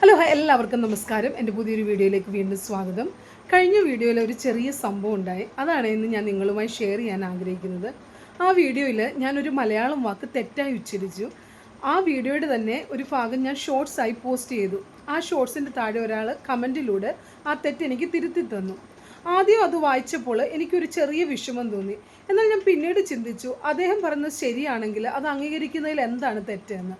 Hello എല്ലാവർക്കും നമസ്കാരം. എൻ്റെ പുതിയൊരു വീഡിയോയിലേക്ക് വീണ്ടും സ്വാഗതം. കഴിഞ്ഞ വീഡിയോയിൽ ഒരു ചെറിയ സംഭവം ഉണ്ടായി. അതാണ് ഇന്ന് ഞാൻ നിങ്ങളുമായി ഷെയർ ചെയ്യാൻ ആഗ്രഹിക്കുന്നത്. ആ വീഡിയോയിൽ ഞാനൊരു മലയാളം വാക്ക് തെറ്റായി ഉച്ചരിച്ചു. ആ വീഡിയോയുടെ തന്നെ ഒരു ഭാഗം ഞാൻ ഷോർട്സായി പോസ്റ്റ് ചെയ്തു. ആ ഷോർട്സിൻ്റെ താഴെ ഒരാൾ കമൻറ്റിലൂടെ ആ തെറ്റ് എനിക്ക് തിരുത്തി തന്നു. ആദ്യം അത് വായിച്ചപ്പോൾ എനിക്കൊരു ചെറിയ വിഷമം തോന്നി. എന്നാൽ ഞാൻ പിന്നീട് ചിന്തിച്ചു, അദ്ദേഹം പറയുന്നത് ശരിയാണെങ്കിൽ അത് അംഗീകരിക്കുന്നതിൽ എന്താണ് തെറ്റെന്ന്.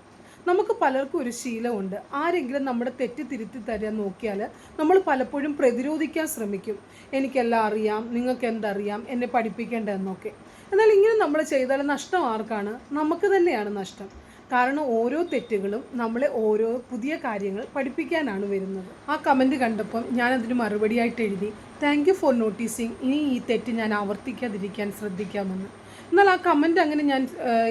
നമുക്ക് പലർക്കും ഒരു ശീലമുണ്ട്. ആരെങ്കിലും നമ്മുടെ തെറ്റ് തിരുത്തി തരാൻ നോക്കിയാൽ നമ്മൾ പലപ്പോഴും പ്രതിരോധിക്കാൻ ശ്രമിക്കും. എനിക്കെല്ലാം അറിയാം, നിങ്ങൾക്ക് എന്തറിയാം, എന്നെ പഠിപ്പിക്കേണ്ടതെന്നൊക്കെ. എന്നാൽ ഇങ്ങനെ നമ്മൾ ചെയ്താൽ നഷ്ടം ആർക്കാണ്? നമുക്ക് തന്നെയാണ് നഷ്ടം. കാരണം ഓരോ തെറ്റുകളും നമ്മളെ ഓരോ പുതിയ കാര്യങ്ങൾ പഠിപ്പിക്കാനാണ് വരുന്നത്. ആ കമൻറ്റ് കണ്ടപ്പം ഞാനതിന് മറുപടിയായിട്ട് എഴുതി, താങ്ക് യു ഫോർ നോട്ടീസിങ്. ഇനി ഈ തെറ്റ് ഞാൻ ആവർത്തിക്കാതിരിക്കാൻ ശ്രദ്ധിക്കാമെന്ന്. എന്നാൽ ആ കമൻറ്റ് അങ്ങനെ ഞാൻ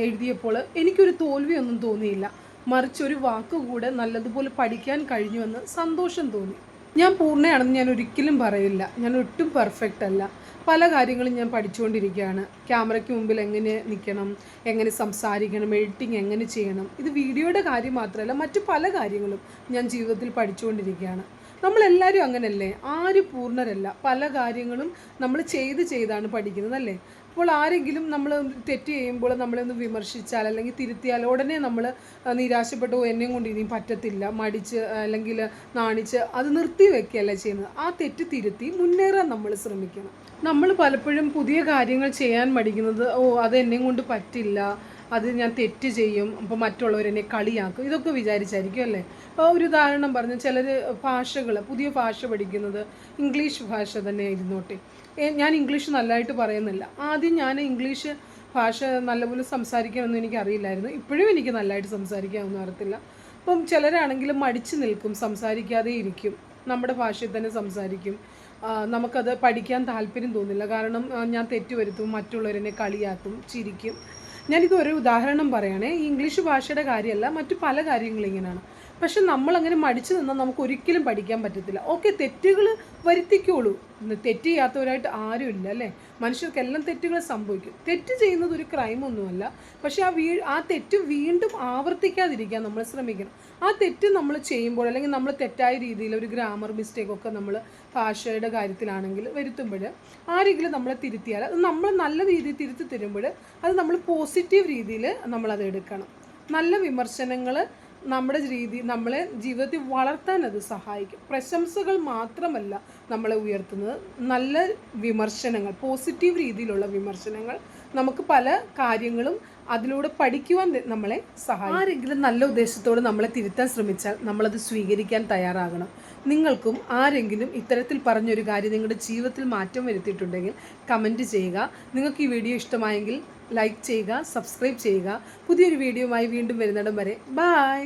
എഴുതിയപ്പോൾ എനിക്കൊരു തോൽവിയൊന്നും തോന്നിയില്ല. മറിച്ചൊരു വാക്കുകൂടെ നല്ലതുപോലെ പഠിക്കാൻ കഴിഞ്ഞുവെന്ന് സന്തോഷം തോന്നി. ഞാൻ പൂർണ്ണയാണെന്ന് ഞാൻ ഒരിക്കലും പറയില്ല. ഞാൻ ഒട്ടും പെർഫെക്റ്റ് അല്ല. പല കാര്യങ്ങളും ഞാൻ പഠിച്ചുകൊണ്ടിരിക്കുകയാണ്. ക്യാമറയ്ക്ക് മുമ്പിൽ എങ്ങനെ നിൽക്കണം, എങ്ങനെ സംസാരിക്കണം, എഡിറ്റിംഗ് എങ്ങനെ ചെയ്യണം, ഇത് വീഡിയോയുടെ കാര്യം മാത്രമല്ല മറ്റു പല കാര്യങ്ങളും ഞാൻ ജീവിതത്തിൽ പഠിച്ചുകൊണ്ടിരിക്കുകയാണ്. നമ്മളെല്ലാവരും അങ്ങനല്ലേ? ആരും പൂർണ്ണരല്ല. പല കാര്യങ്ങളും നമ്മൾ ചെയ്താണ് പഠിക്കുന്നത് അല്ലേ? അപ്പോൾ ആരെങ്കിലും നമ്മൾ തെറ്റ് ചെയ്യുമ്പോൾ നമ്മളൊന്ന് വിമർശിച്ചാൽ അല്ലെങ്കിൽ തിരുത്തിയാൽ ഉടനെ നമ്മൾ നിരാശപ്പെട്ടു, എന്നെയും കൊണ്ട് ഇനിയും പറ്റത്തില്ല, മടിച്ച് അല്ലെങ്കിൽ നാണിച്ച് അത് നിർത്തി വെക്കുകയല്ല ചെയ്യുന്നത്. ആ തെറ്റ് തിരുത്തി മുന്നേറാൻ നമ്മൾ ശ്രമിക്കണം. നമ്മൾ പലപ്പോഴും പുതിയ കാര്യങ്ങൾ ചെയ്യാൻ മടിക്കുന്നത്, അത് എന്നെയും കൊണ്ട് പറ്റില്ല, അത് ഞാൻ തെറ്റ് ചെയ്യും, അപ്പോൾ മറ്റുള്ളവരെന്നെ കളിയാക്കും, ഇതൊക്കെ വിചാരിച്ചായിരിക്കും അല്ലേ? അപ്പോൾ ഒരു ഉദാഹരണം പറഞ്ഞ് ചിലർ പുതിയ ഭാഷ പഠിക്കുന്നത് ഇംഗ്ലീഷ് ഭാഷ തന്നെ ഇരുന്നോട്ടെ. ഞാൻ ഇംഗ്ലീഷ് നല്ലതായിട്ട് പറയുന്നില്ല. ആദ്യം ഞാൻ ഇംഗ്ലീഷ് ഭാഷ നല്ലപോലെ സംസാരിക്കാമെന്നും എനിക്കറിയില്ലായിരുന്നു. ഇപ്പോഴും എനിക്ക് നല്ലതായിട്ട് സംസാരിക്കാമെന്നും അറിയത്തില്ല. അപ്പം ചിലരാണെങ്കിലും മടിച്ചു നിൽക്കും, സംസാരിക്കാതെ ഇരിക്കും, നമ്മുടെ ഭാഷയിൽ തന്നെ സംസാരിക്കും. നമുക്കത് പഠിക്കാൻ താല്പര്യം തോന്നില്ല. കാരണം ഞാൻ തെറ്റ് വരുത്തും, മറ്റുള്ളവരെന്നെ കളിയാക്കും, ചിരിക്കും. ഞാനിത് ഒരു ഉദാഹരണം പറയുകയാണേ. ഈ ഇംഗ്ലീഷ് ഭാഷയുടെ കാര്യമല്ല, മറ്റു പല കാര്യങ്ങളും ഇങ്ങനെയാണ്. പക്ഷെ നമ്മളങ്ങനെ മടിച്ചു നിന്നാൽ നമുക്ക് ഒരിക്കലും പഠിക്കാൻ പറ്റത്തില്ല. ഓക്കെ, തെറ്റുകൾ വരുത്തിക്കോളൂ. തെറ്റ് ചെയ്യാത്തവരായിട്ട് ആരുമില്ല അല്ലേ? മനുഷ്യർക്കെല്ലാം തെറ്റുകൾ സംഭവിക്കും. തെറ്റ് ചെയ്യുന്നത് ഒരു ക്രൈമൊന്നുമല്ല. പക്ഷെ ആ തെറ്റ് വീണ്ടും ആവർത്തിക്കാതിരിക്കാൻ നമ്മൾ ശ്രമിക്കണം. ആ തെറ്റ് നമ്മൾ ചെയ്യുമ്പോൾ അല്ലെങ്കിൽ നമ്മൾ തെറ്റായ രീതിയിൽ ഒരു ഗ്രാമർ മിസ്റ്റേക്കൊക്കെ നമ്മൾ ഭാഷയുടെ കാര്യത്തിലാണെങ്കിൽ വരുത്തുമ്പോൾ ആരെങ്കിലും നമ്മളെ തിരുത്തിയാൽ അത് നമ്മൾ നല്ല രീതിയിൽ തിരുത്തി തരുമ്പോൾ അത് നമ്മൾ പോസിറ്റീവ് രീതിയിൽ നമ്മളത് എടുക്കണം. നല്ല വിമർശനങ്ങൾ നമ്മളെ ജീവിതത്തിൽ വളർത്താൻ അത് സഹായിക്കും. പ്രശംസകൾ മാത്രമല്ല നമ്മളെ ഉയർത്തുന്നത്, നല്ല വിമർശനങ്ങൾ, പോസിറ്റീവ് രീതിയിലുള്ള വിമർശനങ്ങൾ നമുക്ക് പല കാര്യങ്ങളും അതിലൂടെ പഠിക്കുവാൻ നമ്മളെ സഹായിക്കും. ആരെങ്കിലും നല്ല ഉദ്ദേശത്തോട് നമ്മളെ തിരുത്താൻ ശ്രമിച്ചാൽ നമ്മളത് സ്വീകരിക്കാൻ തയ്യാറാകണം. നിങ്ങൾക്കും ആരെങ്കിലും ഇത്തരത്തിൽ പറഞ്ഞൊരു കാര്യം നിങ്ങളുടെ ജീവിതത്തിൽ മാറ്റം വരുത്തിയിട്ടുണ്ടെങ്കിൽ കമൻറ്റ് ചെയ്യുക. നിങ്ങൾക്ക് ഈ വീഡിയോ ഇഷ്ടമായെങ്കിൽ ലൈക്ക് ചെയ്യുക, സബ്സ്ക്രൈബ് ചെയ്യുക. പുതിയൊരു വീഡിയോയുമായി വീണ്ടും വരുന്നിടം വരെ ബൈ.